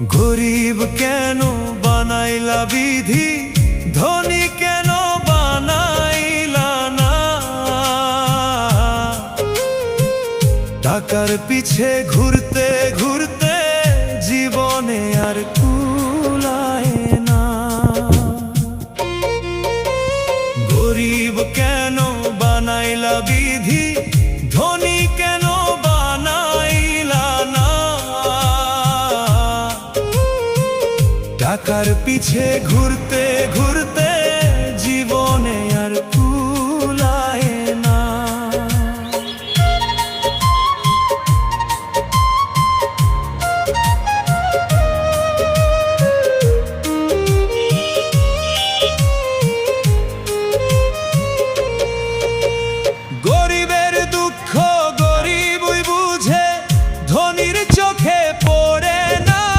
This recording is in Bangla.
গরিব কেন বানাইলা বিধি, ধনী কেন বানাইলা না। টাকার পিছে ঘুরতে ঘুরতে জীবনে আর কুলায় না। গরিব কেন বানাইলা বিধি, ধনী কেন বানাইলা না। টাকার পিছে ঘুরতে